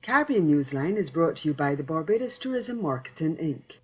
Caribbean Newsline is brought to you by the Barbados Tourism Marketing Inc.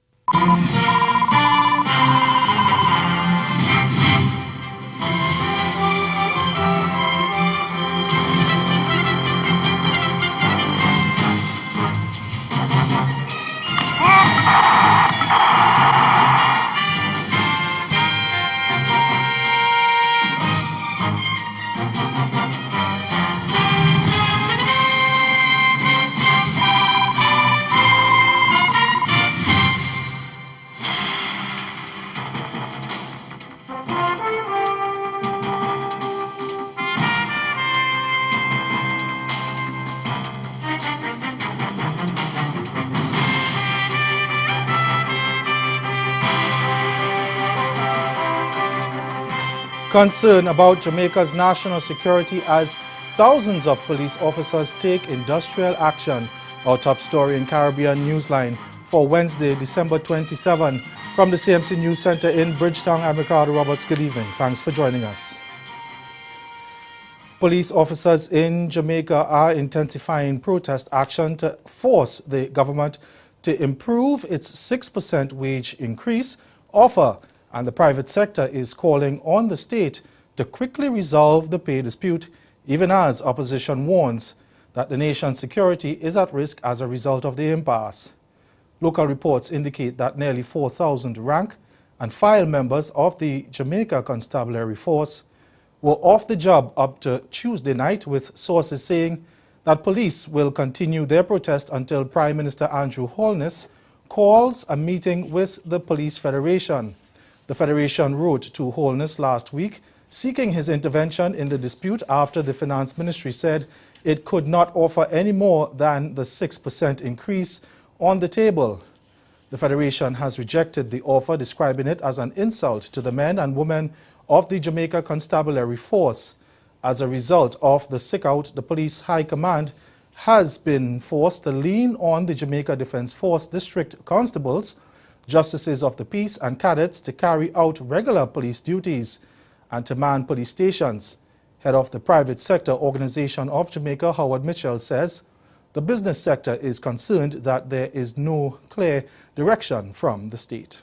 Concern about Jamaica's national security as thousands of police officers take industrial action. Our top story in Caribbean Newsline for Wednesday, December 27 from the CMC News Center in Bridgetown. I'm Ricardo Roberts. Good evening. Thanks for joining us. Police officers in Jamaica are intensifying protest action to force the government to improve its 6% wage increase offer, and the private sector is calling on the state to quickly resolve the pay dispute, even as opposition warns that the nation's security is at risk as a result of the impasse. Local reports indicate that nearly 4,000 rank and file members of the Jamaica Constabulary Force were off the job up to Tuesday night, with sources saying that police will continue their protest until Prime Minister Andrew Holness calls a meeting with the Police Federation. The Federation wrote to Holness last week seeking his intervention in the dispute after the Finance Ministry said it could not offer any more than the 6% increase on the table. The Federation has rejected the offer, describing it as an insult to the men and women of the Jamaica Constabulary Force. As a result of the sick-out, the Police High Command has been forced to lean on the Jamaica Defence Force district constables, justices of the peace and cadets to carry out regular police duties and to man police stations. Head of the Private Sector Organization of Jamaica, Howard Mitchell, says the business sector is concerned that there is no clear direction from the state.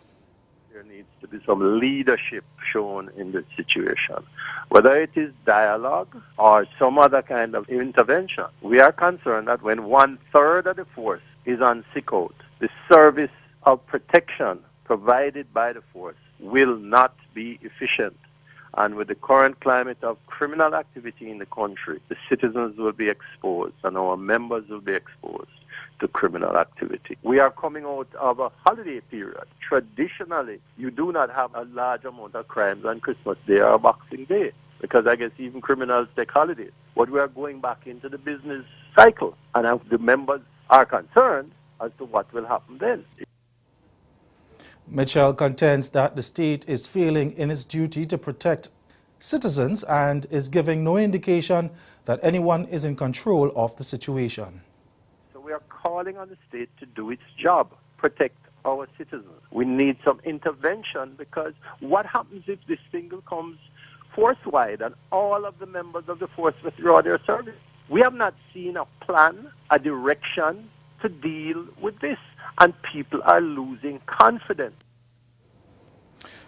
There needs to be some leadership shown in this situation, whether it is dialogue or some other kind of intervention. We are concerned that when 1/3 of the force is on sick out, the service of protection provided by the force will not be efficient. And with the current climate of criminal activity in the country, the citizens will be exposed and our members will be exposed to criminal activity. We are coming out of a holiday period. Traditionally, you do not have a large amount of crimes on Christmas Day or Boxing Day, because I guess even criminals take holidays. But we are going back into the business cycle, and the members are concerned as to what will happen then. Mitchell contends that the state is failing in its duty to protect citizens and is giving no indication that anyone is in control of the situation. So we are calling on the state to do its job, protect our citizens. We need some intervention, because what happens if this thing comes force-wide and all of the members of the force withdraw their service? We have not seen a plan, a direction to deal with this, and people are losing confidence.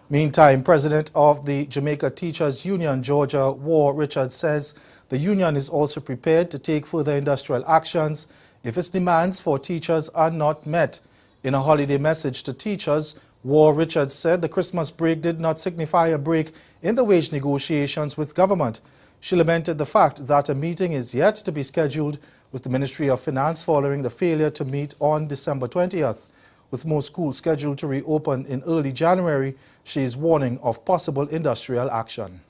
Meantime, President of the Jamaica Teachers Union, Georgia War Richards, says the union is also prepared to take further industrial actions if its demands for teachers are not met. In a holiday message to teachers, War Richards said the Christmas break did not signify a break in the wage negotiations with government. She lamented the fact that a meeting is yet to be scheduled with the Ministry of Finance following the failure to meet on December 20th. With most schools scheduled to reopen in early January, she is warning of possible industrial action.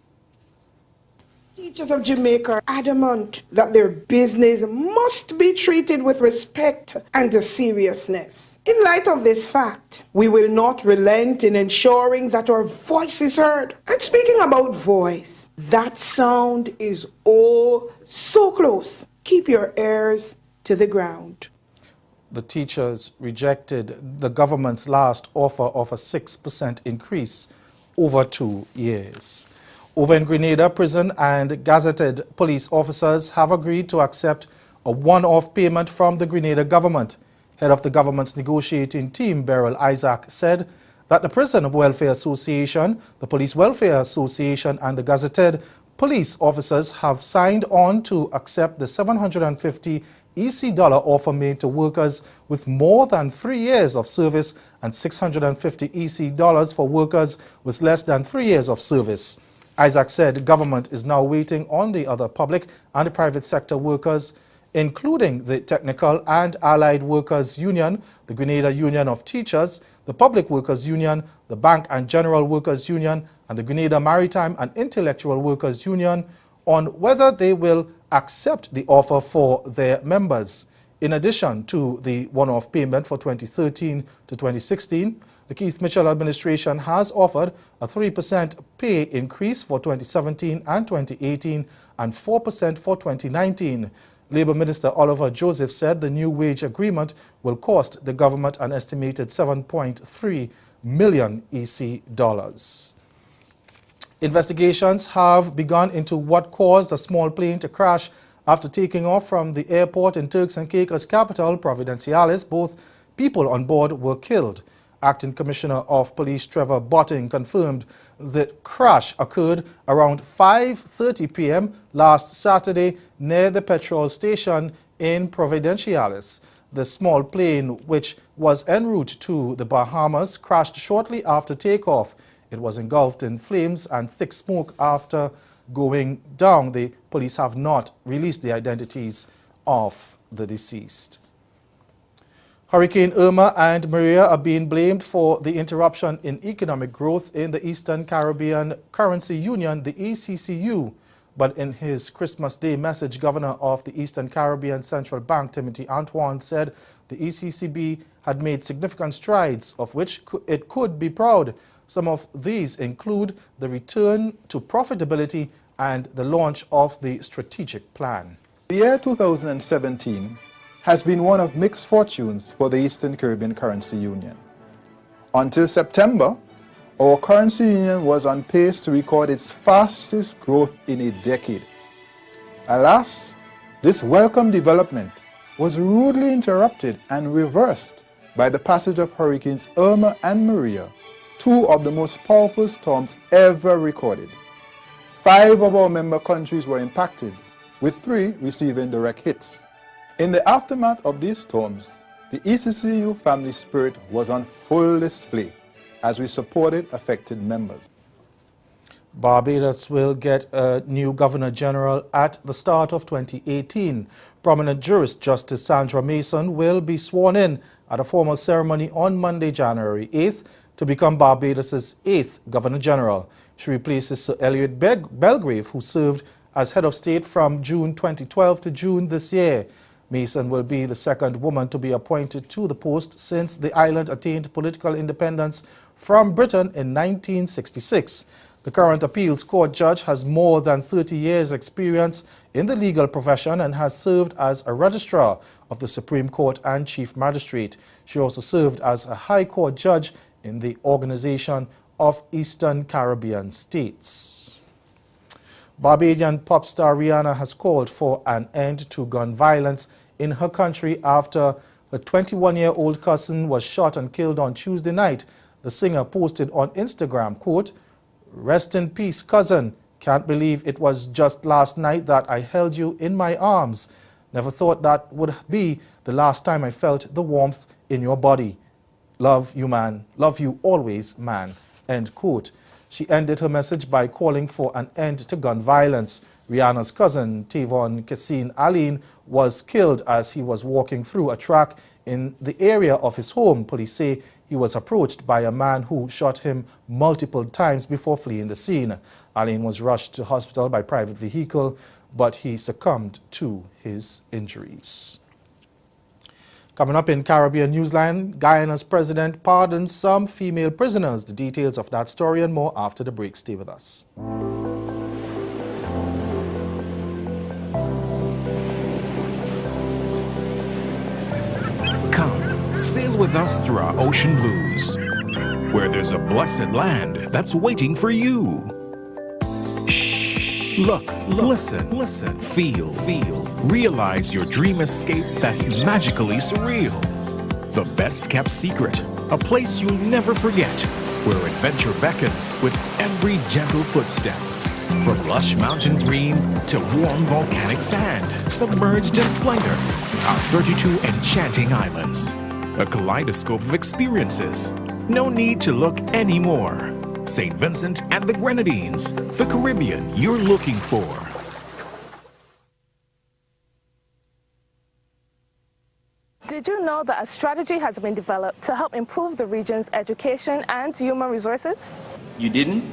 Teachers of Jamaica are adamant that their business must be treated with respect and seriousness. In light of this fact, we will not relent in ensuring that our voice is heard. And speaking about voice, that sound is oh so close. Keep your ears to the ground. The teachers rejected the government's last offer of a 6% increase over 2 years. Over in Grenada, prison and gazetted police officers have agreed to accept a one-off payment from the Grenada government. Head of the government's negotiating team, Beryl Isaac, said that the Prison Welfare Association, the Police Welfare Association, and the gazetted police officers have signed on to accept the $750 EC offer made to workers with more than 3 years of service and $650 EC for workers with less than 3 years of service. Isaac said the government is now waiting on the other public and the private sector workers, including the Technical and Allied Workers Union, the Grenada Union of Teachers, the Public Workers Union, the Bank and General Workers Union, and the Grenada Maritime and Intellectual Workers Union on whether they will accept the offer for their members. In addition to the one-off payment for 2013 to 2016, the Keith Mitchell administration has offered a 3% pay increase for 2017 and 2018 and 4% for 2019. Labour Minister Oliver Joseph said the new wage agreement will cost the government an estimated $7.3 million EC. Investigations have begun into what caused a small plane to crash after taking off from the airport in Turks and Caicos capital, Providenciales. Both people on board were killed. Acting Commissioner of Police Trevor Botting confirmed the crash occurred around 5:30 p.m. last Saturday near the petrol station in Providenciales. The small plane, which was en route to the Bahamas, crashed shortly after takeoff. It was engulfed in flames and thick smoke after going down. The police have not released the identities of the deceased. Hurricane Irma and Maria are being blamed for the interruption in economic growth in the Eastern Caribbean Currency Union, the ECCU. But in his Christmas Day message, Governor of the Eastern Caribbean Central Bank, Timothy Antoine, said the ECCB had made significant strides, of which it could be proud. Some of these include the return to profitability and the launch of the strategic plan. The year 2017 has been one of mixed fortunes for the Eastern Caribbean Currency Union. Until September, our currency union was on pace to record its fastest growth in a decade. Alas, this welcome development was rudely interrupted and reversed by the passage of Hurricanes Irma and Maria, two of the most powerful storms ever recorded. 5 of our member countries were impacted, with 3 receiving direct hits. In the aftermath of these storms, the ECCU family spirit was on full display as we supported affected members. Barbados will get a new Governor General at the start of 2018. Prominent jurist Justice Sandra Mason will be sworn in at a formal ceremony on Monday, January 8th, to become Barbados' 8th Governor General. She replaces Sir Elliot Belgrave, who served as head of state from June 2012 to June this year. Mason will be the second woman to be appointed to the post since the island attained political independence from Britain in 1966. The current appeals court judge has more than 30 years' experience in the legal profession and has served as a registrar of the Supreme Court and chief magistrate. She also served as a high court judge in the Organization of Eastern Caribbean States. Barbadian pop star Rihanna has called for an end to gun violence in her country after her 21-year-old cousin was shot and killed on Tuesday night. The singer posted on Instagram, quote, "Rest in peace, cousin. Can't believe it was just last night that I held you in my arms. Never thought that would be the last time I felt the warmth in your body. Love you, man. Love you always, man." End quote. She ended her message by calling for an end to gun violence. Rihanna's cousin, Tavon Cassine Aline, was killed as he was walking through a track in the area of his home. Police say he was approached by a man who shot him multiple times before fleeing the scene. Aline was rushed to hospital by private vehicle, but he succumbed to his injuries. Coming up in Caribbean Newsline, Guyana's president pardons some female prisoners. The details of that story and more after the break. Stay with us. Come, sail with us through our ocean blues, where there's a blessed land that's waiting for you. Shh, look, listen, feel. Realize your dream escape that's magically surreal. The best kept secret, a place you'll never forget, where adventure beckons with every gentle footstep. From lush mountain green to warm volcanic sand, submerged in splendor, our 32 enchanting islands. A kaleidoscope of experiences. No need to look anymore. St. Vincent and the Grenadines, the Caribbean you're looking for. Did you know that a strategy has been developed to help improve the region's education and human resources? You didn't?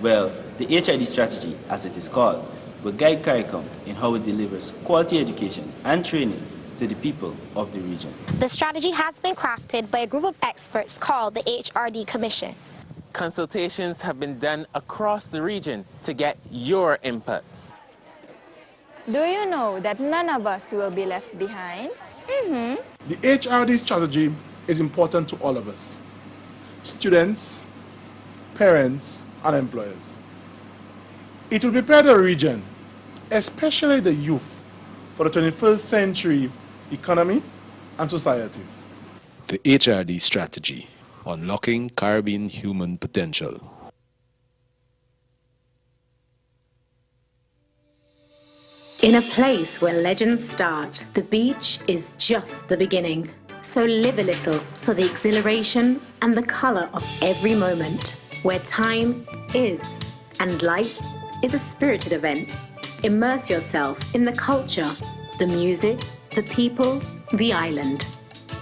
Well, the HID strategy, as it is called, will guide CARICOM in how it delivers quality education and training to the people of the region. The strategy has been crafted by a group of experts called the HRD Commission. Consultations have been done across the region to get your input. Do you know that none of us will be left behind? The HRD strategy is important to all of us, students, parents, and employers. It will prepare the region, especially the youth, for the 21st century economy and society. The HRD strategy, unlocking Caribbean human potential. In a place where legends start, the beach is just the beginning. So live a little for the exhilaration and the color of every moment, where time is and life is a spirited event. Immerse yourself in the culture, the music, the people, the island.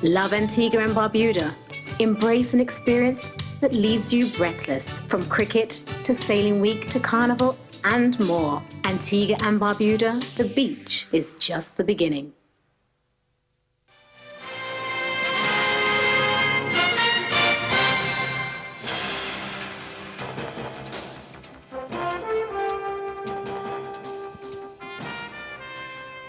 Love Antigua and Barbuda. Embrace an experience that leaves you breathless, from cricket to sailing week to carnival and more. Antigua and Barbuda, the beach is just the beginning.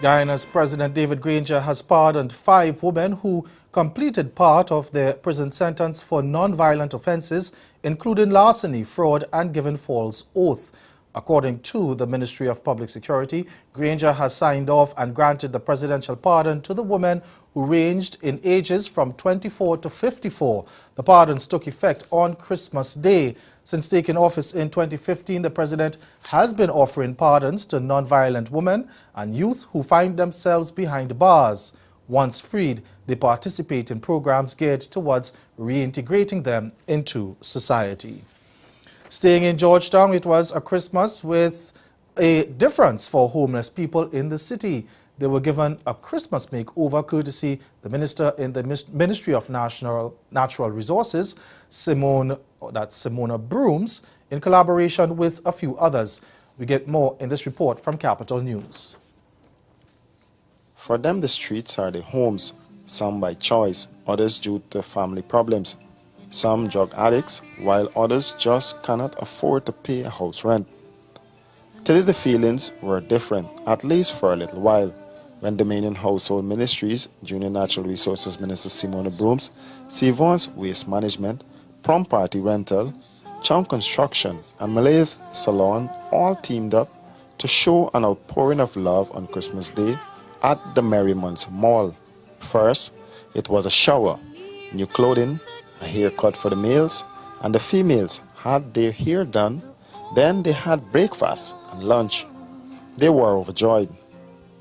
Guyana's President David Granger has pardoned 5 women who completed part of their prison sentence for non-violent offenses, including larceny, fraud, and giving false oath. According to the Ministry of Public Security, Granger has signed off and granted the presidential pardon to the women who ranged in ages from 24 to 54. The pardons took effect on Christmas Day. Since taking office in 2015, the president has been offering pardons to non-violent women and youth who find themselves behind bars. Once freed, they participate in programs geared towards reintegrating them into society. Staying in Georgetown, it was a Christmas with a difference for homeless people in the city. They were given a Christmas makeover courtesy the minister in the Ministry of Natural Resources, Simona Brooms, in collaboration with a few others. We get more in this report from Capital News. For them, the streets are their homes, some by choice, others due to family problems. Some drug addicts, while others just cannot afford to pay a house rent. Today the feelings were different, at least for a little while, when Dominion Household Ministries, Junior Natural Resources Minister Simona Brooms, Sivon's Waste Management, Prom Party Rental, Chunk Construction, and Malay's Salon all teamed up to show an outpouring of love on Christmas Day at the Merrimonts Mall. First, it was a shower, new clothing, a haircut for the males, and the females had their hair done. Then they had breakfast and lunch. They were overjoyed.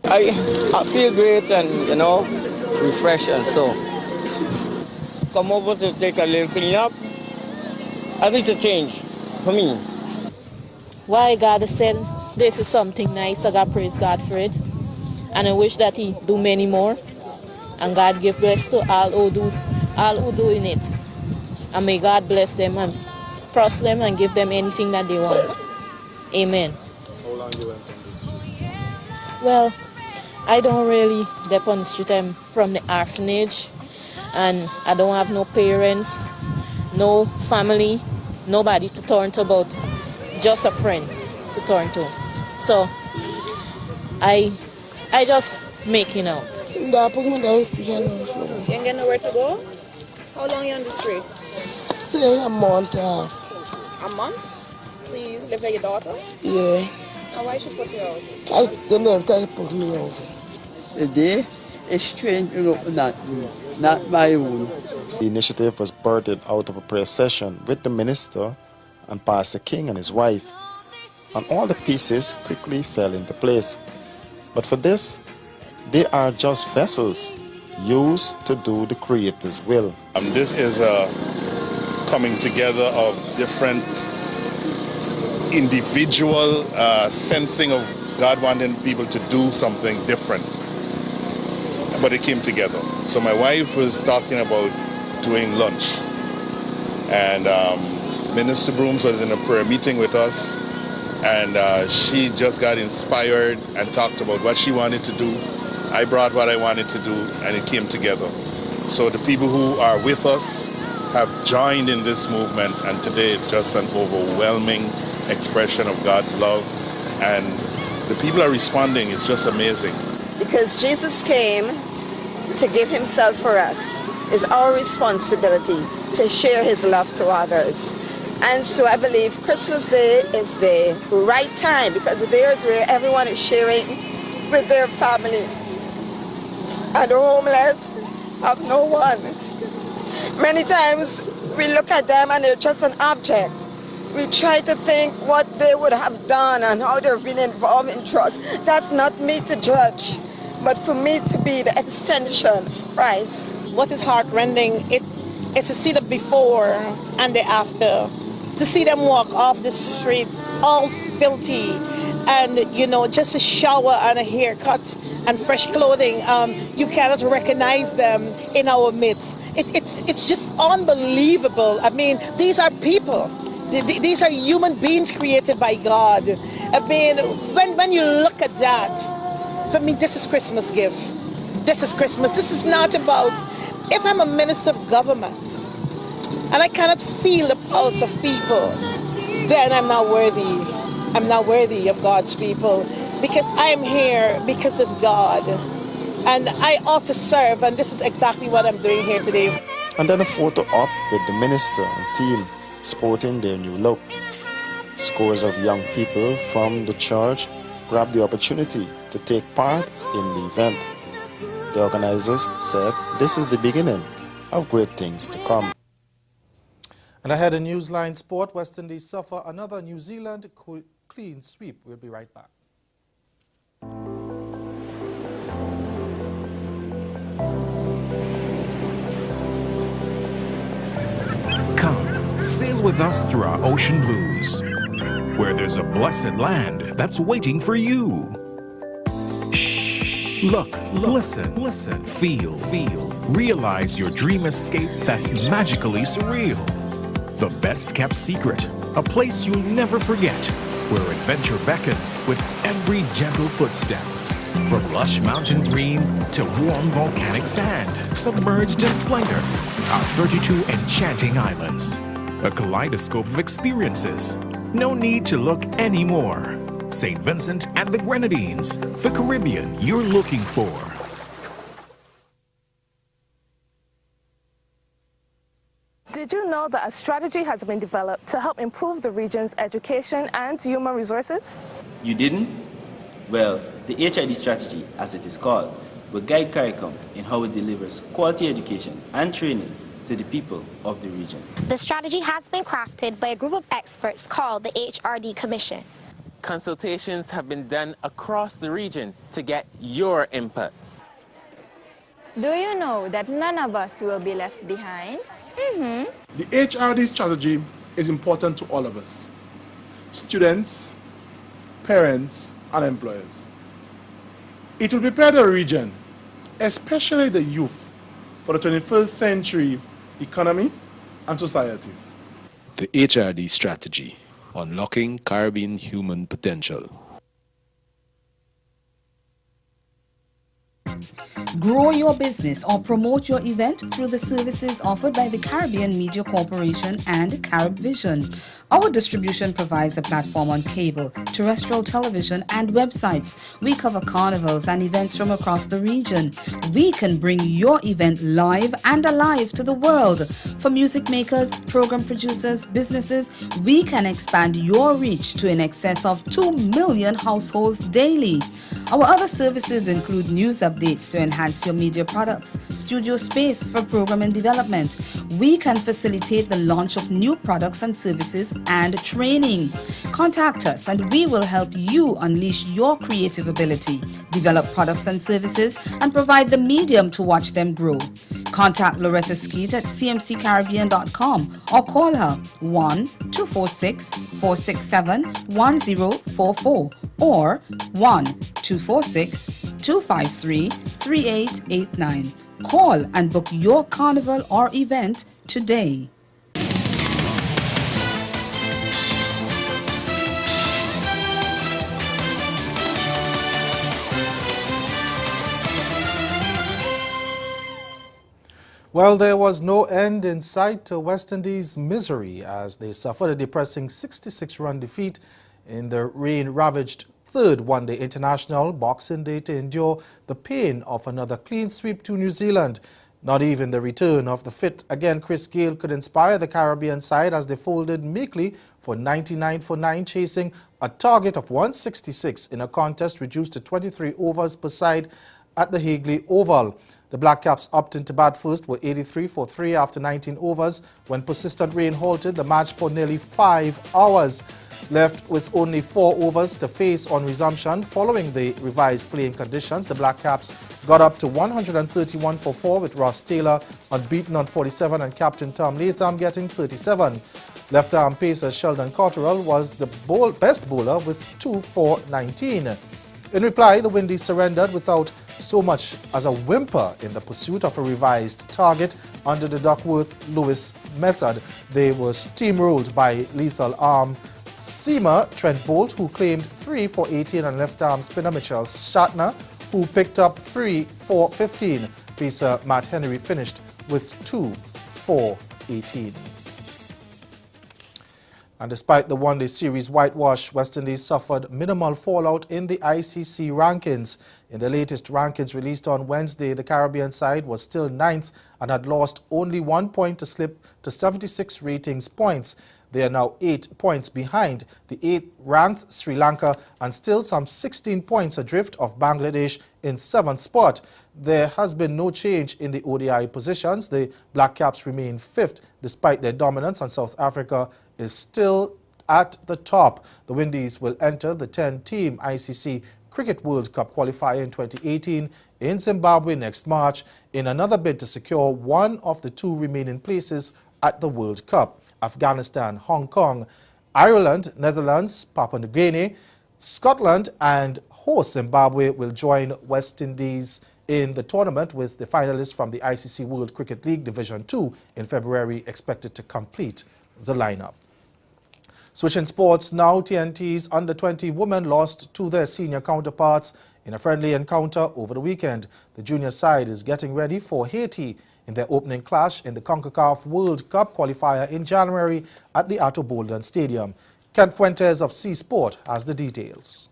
I feel great and, refreshed and so. Come over to take a little clean up. I think it's a change for me. Why God said this is something nice, I got praise God for it. And I wish that He do many more. And God give bless to all who do in it. And may God bless them and prosper them and give them anything that they want. Amen. How long you went on the street? Well, I don't really dep on the street. I'm from the orphanage and I don't have no parents, no family, nobody to turn to but just a friend to turn to. So I just making out. You ain't got nowhere to go? How long are you on the street? Say a month. A month? So you used to live with your daughter? Yeah. And why she put you out? The name can put me out. The day is strange, not my own. The initiative was birthed out of a prayer session with the minister and Pastor King and his wife, and all the pieces quickly fell into place. But for this, they are just vessels used to do the Creator's will. This is a coming together of different individual sensing of God wanting people to do something different. But it came together. So my wife was talking about doing lunch. And Minister Brooms was in a prayer meeting with us. And she just got inspired and talked about what she wanted to do. I brought what I wanted to do, and it came together. So the people who are with us have joined in this movement, and today it's just an overwhelming expression of God's love. And the people are responding. It's just amazing. Because Jesus came to give himself for us. It's our responsibility to share his love to others. And so I believe Christmas Day is the right time, because there is where everyone is sharing with their family. And the homeless have no one. Many times we look at them and they're just an object. We try to think what they would have done and how they've been involved in drugs. That's not me to judge, but for me to be the extension of Christ. What is heartrending, it's to see the before and the after. To see them walk off the street all filthy and, just a shower and a haircut and fresh clothing. You cannot recognize them in our midst. It's just unbelievable. I mean, these are people. These are human beings created by God. I mean, when you look at that, for me, this is Christmas gift. This is Christmas. This is not about, if I'm a minister of government and I cannot feel the pulse of people, then I'm not worthy. I'm not worthy of God's people, because I am here because of God. And I ought to serve, and this is exactly what I'm doing here today. And then a photo op with the minister and team sporting their new look. Scores of young people from the church grabbed the opportunity to take part in the event. The organizers said this is the beginning of great things to come. And ahead in Newsline Sport, West Indies suffer another New Zealand clean sweep. We'll be right back. Come, sail with us through our ocean blues, where there's a blessed land that's waiting for you. Shh, look, listen, feel. Realize your dream escape that's magically surreal. The best kept secret, a place you'll never forget, where adventure beckons with every gentle footstep. From lush mountain green to warm volcanic sand, submerged in splendor, our 32 enchanting islands. A kaleidoscope of experiences. No need to look anymore. St. Vincent and the Grenadines, the Caribbean you're looking for. Did you know that a strategy has been developed to help improve the region's education and human resources? You didn't? Well, the HID strategy, as it is called, will guide CARICOM in how it delivers quality education and training to the people of the region. The strategy has been crafted by a group of experts called the HRD Commission. Consultations have been done across the region to get your input. Do you know that none of us will be left behind? The HRD strategy is important to all of us, students, parents, and employers. It will prepare the region, especially the youth, for the 21st century economy and society. The HRD strategy, unlocking Caribbean human potential. Grow your business or promote your event through the services offered by the Caribbean Media Corporation and CaribVision. Our distribution provides a platform on cable, terrestrial television, and websites. We cover carnivals and events from across the region. We can bring your event live and alive to the world. For music makers, program producers, businesses, we can expand your reach to in excess of 2 million households daily. Our other services include news updates to enhance your media products, studio space for program and development. We can facilitate the launch of new products and services and training. Contact us and we will help you unleash your creative ability, develop products and services, and provide the medium to watch them grow. Contact Loretta Skeet at cmccaribbean.com or call her 1-246-467-1044 or 1-246-253-3889. Call and book your carnival or event today. Well, there was no end in sight to West Indies' misery as they suffered a depressing 66-run defeat in the rain-ravaged third one-day international Boxing Day to endure the pain of another clean sweep to New Zealand. Not even the return of the fit again Chris Gayle could inspire the Caribbean side as they folded meekly for 99 for 9, chasing a target of 166 in a contest reduced to 23 overs per side at the Hagley Oval. The Black Caps opting to bat first were 83 for 3 after 19 overs when persistent rain halted the match for nearly 5 hours. Left with only 4 overs to face on resumption following the revised playing conditions, the Black Caps got up to 131 for 4 with Ross Taylor unbeaten on 47 and captain Tom Latham getting 37. Left-arm pacer Sheldon Cotterill was the best bowler with 2 for 19. In reply, the Windies surrendered without so much as a whimper in the pursuit of a revised target under the Duckworth-Lewis method. They were steamrolled by lethal arm seamer Trent Bolt, who claimed 3 for 18, and left-arm spinner Mitchell Shatner, who picked up 3 for 15. Pacer Matt Henry finished with 2 for 18. And despite the one-day series whitewash, West Indies suffered minimal fallout in the ICC rankings. In the latest rankings released on Wednesday, the Caribbean side was still 9th and had lost only 1 point to slip to 76 ratings points. They are now 8 points behind the 8th-ranked Sri Lanka and still some 16 points adrift of Bangladesh in 7th spot. There has been no change in the ODI positions. The Black Caps remain 5th despite their dominance, and South Africa is still at the top. The Windies will enter the 10-team ICC Cricket World Cup qualifier in 2018 in Zimbabwe next March in another bid to secure one of the 2 remaining places at the World Cup. Afghanistan, Hong Kong, Ireland, Netherlands, Papua New Guinea, Scotland and host Zimbabwe will join West Indies in the tournament, with the finalists from the ICC World Cricket League Division 2 in February expected to complete the lineup. Switching sports now, TNT's under-20 women lost to their senior counterparts in a friendly encounter over the weekend. The junior side is getting ready for Haiti in their opening clash in the CONCACAF World Cup qualifier in January at the Ato Bolden Stadium. Kent Fuentes of C Sport has the details.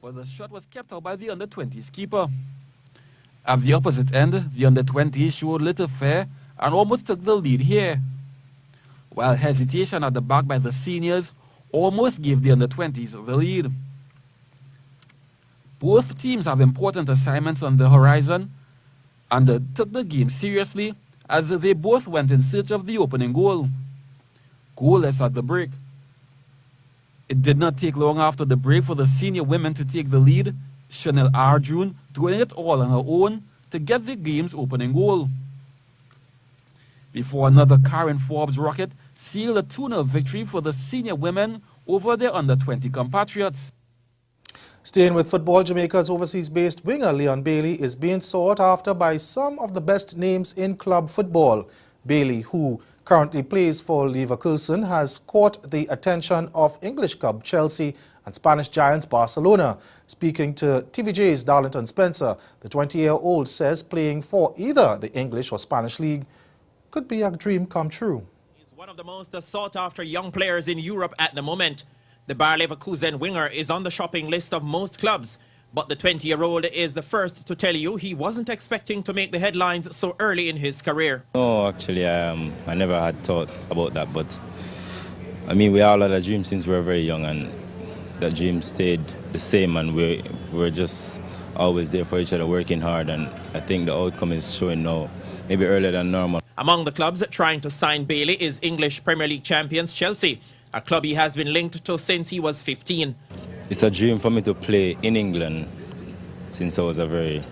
Well, the shot was kept out by the under-20s keeper. At the opposite end, the under-20s showed little fear and almost took the lead here, while hesitation at the back by the seniors almost gave the under-20s the lead. Both teams have important assignments on the horizon and took the game seriously as they both went in search of the opening goal. Goalless at the break. It did not take long after the break for the senior women to take the lead, Chanel Arjun doing it all on her own to get the game's opening goal, before another Karen Forbes rocket sealed a 2-0 victory for the senior women over their under-20 compatriots. Staying with football, Jamaica's overseas-based winger Leon Bailey is being sought after by some of the best names in club football. Bailey, who currently plays for Leverkusen, has caught the attention of English club Chelsea and Spanish giants Barcelona. Speaking to TVJ's Darlington Spencer, the 20-year-old says playing for either the English or Spanish league could be a dream come true. He's one of the most sought-after young players in Europe at the moment. The Bayer Leverkusen winger is on the shopping list of most clubs, but the 20-year-old is the first to tell you he wasn't expecting to make the headlines so early in his career. No, actually, I never had thought about that, but I mean, we all had a dream since we were very young, and that dream stayed the same, and we're just always there for each other, working hard, and I think the outcome is showing now, maybe earlier than normal. Among the clubs trying to sign Bailey is English Premier League champions Chelsea, a club he has been linked to since he was 15. It's a dream for me to play in England since I was a very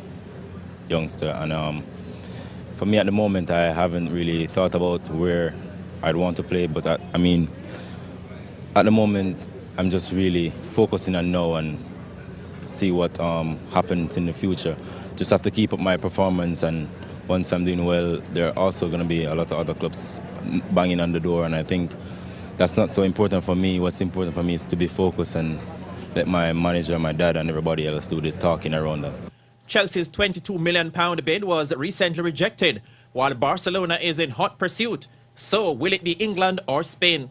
youngster, and for me at the moment I haven't really thought about where I'd want to play, but I mean at the moment I'm just really focusing on now and see what happens in the future. Just have to keep up my performance, and once I'm doing well, there are also going to be a lot of other clubs banging on the door, and I think that's not so important for me. What's important for me is to be focused and let my manager, my dad, and everybody else do the talking around that. Chelsea's £22 million bid was recently rejected, while Barcelona is in hot pursuit. So will it be England or Spain?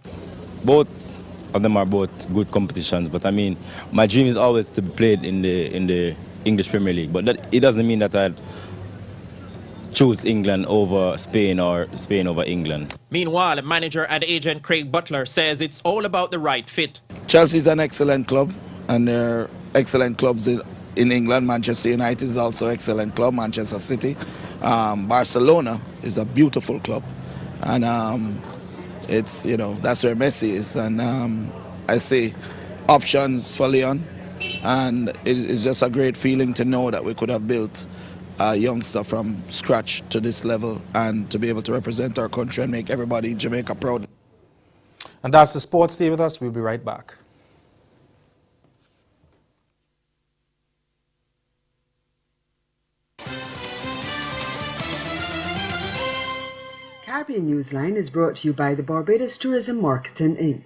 Both of them are both good competitions, but I mean, my dream is always to be played in the English Premier League, but it doesn't mean that I'd choose England over Spain or Spain over England. Meanwhile, manager and agent Craig Butler says it's all about the right fit. Chelsea is an excellent club, and there are excellent clubs in England. Manchester United is also an excellent club, Manchester City. Barcelona is a beautiful club, and it's, you know, that's where Messi is, and I see options for Leon, and it's just a great feeling to know that we could have built a youngster from scratch to this level and to be able to represent our country and make everybody in Jamaica proud. And that's the sports. Stay with us. We'll be right back. Caribbean Newsline is brought to you by the Barbados Tourism Marketing Inc.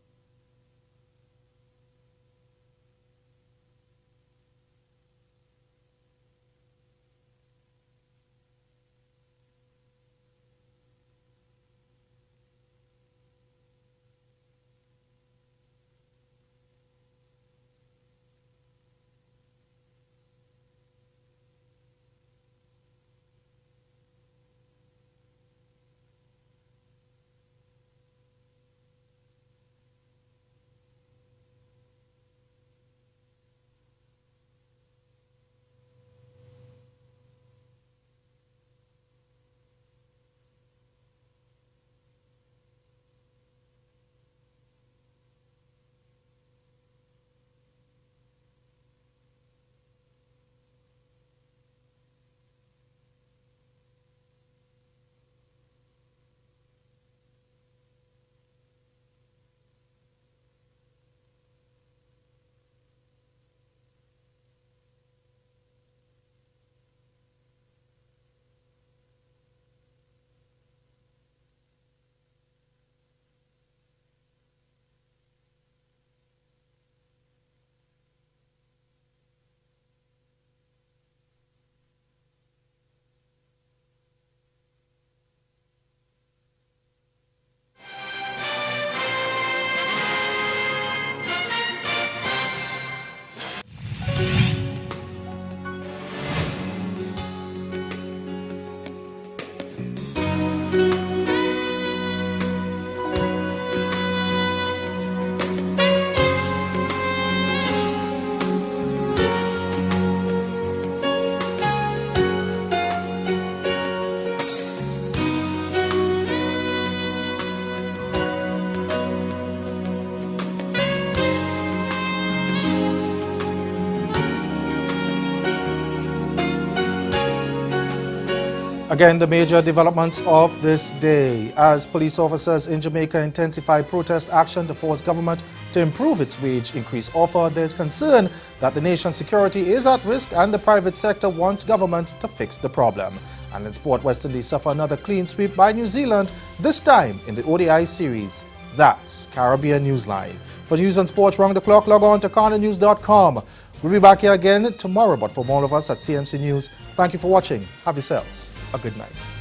Again, the major developments of this day. As police officers in Jamaica intensify protest action to force government to improve its wage increase offer, there's concern that the nation's security is at risk and the private sector wants government to fix the problem. And in sport, West Indies suffer another clean sweep by New Zealand, this time in the ODI series That's Caribbean Newsline. For news and sports round the clock, log on to CarnaNews.com. We'll be back here again tomorrow, but for more of us at CMC News, thank you for watching. Have yourselves a good night.